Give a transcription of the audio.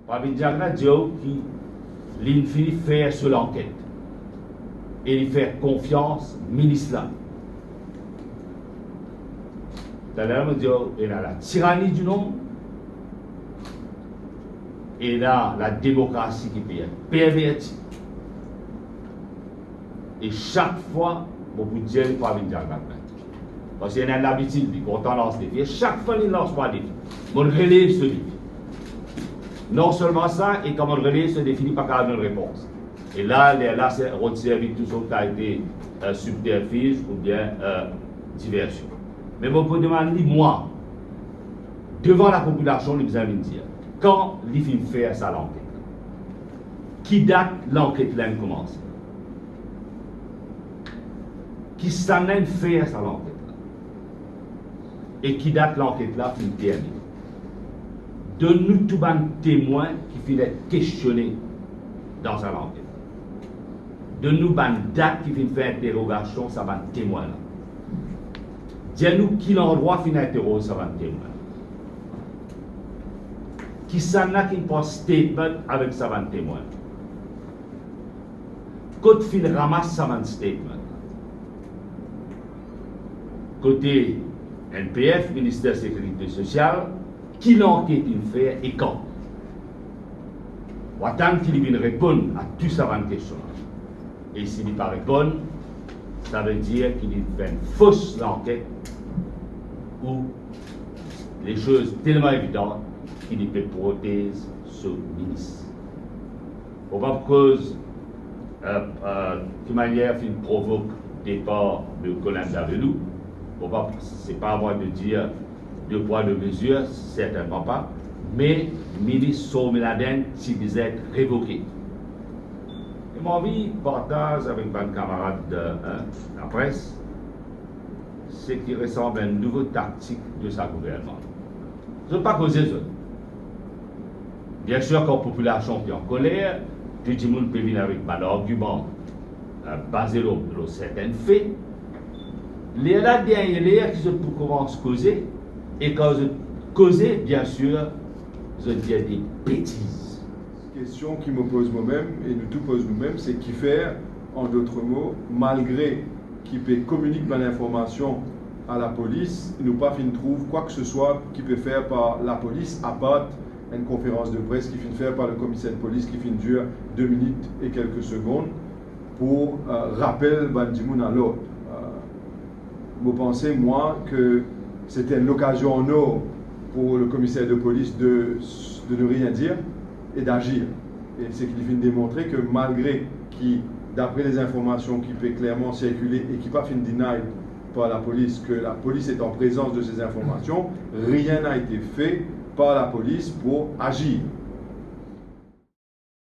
Papi Diagra dit qu'il finit faire sur l'enquête. Et il fait confiance au ministre là. D'ailleurs, il a la tyrannie du nom, et là, la démocratie qui peut être pervertie. Et chaque fois, on peut dire qu'il faut venir à parce qu'il y a l'habitude, quand on lance des défis, chaque fois, il ne lance pas des défis. On relève ce défi. Non seulement ça, et comme on relève ce défi, il n'y a pas de réponse. Et là, c'est retiré tout ce qui a été subterfuge ou bien diversion. Mais on peut demander, moi, devant la population, nous allons dire, quand l'IFIM fait ça l'enquête, qui date l'enquête là commence? Qui s'en est fait ça l'enquête là? Et qui date l'enquête là pour terminer? Donne-nous tout un témoin qui finit être questionné dans sa enquête. Donne-nous une date qui finit faire interrogation, ça va un témoin là. Dis-nous qui l'endroit finit interroger, ça va un témoin. Qui s'en a qui passe statement avec ça va un témoin. Côté fil ramasse ça va un statement. Côté NPF, ministère de la Sécurité sociale, qui l'enquête il fait et quand? On attend qu'il vienne répondre à tout ça va une question. Et s'il ne pas répondre, ça veut dire qu'il fait une fausse enquête ou les choses tellement évidentes qu'il peut protéger ce ministre. Pour pas cause, de manière qu'il provoque départ de Colin Davelou, c'est pas à moi de dire deux poids, deux mesures, certainement pas, mais ministre Soumeladen, s'il disait être révoqué. Et mon envie, partage avec mes camarades de la presse, c'est qu'il ressemble à une nouvelle tactique de sa gouvernement. Je ne veux pas causer ça. Bien sûr, quand la population est en colère, tout le monde peut venir avec un argument basé sur certains faits. Les là derrière qui se commencent à causer, et quand je cause, bien sûr, je dis des bêtises. La question qui me pose moi-même, et nous tout pose nous-mêmes, c'est qui faire, en d'autres mots, malgré qui peut communiquer l'information à la police, nous pas fin trouve quoi que ce soit qui peut faire par la police, à part une conférence de presse qui finit faire par le commissaire de police qui finit dure 2 minutes et quelques secondes pour rappel Bandimoun à l'autre. Vous pensez, moi, que c'était une occasion en or pour le commissaire de police de ne rien dire et d'agir. Et c'est qu'il vient démontrer que malgré qui, d'après les informations qui peuvent clairement circuler et qui pas fin deny par la police, que la police est en présence de ces informations, rien n'a été fait par la police pour agir.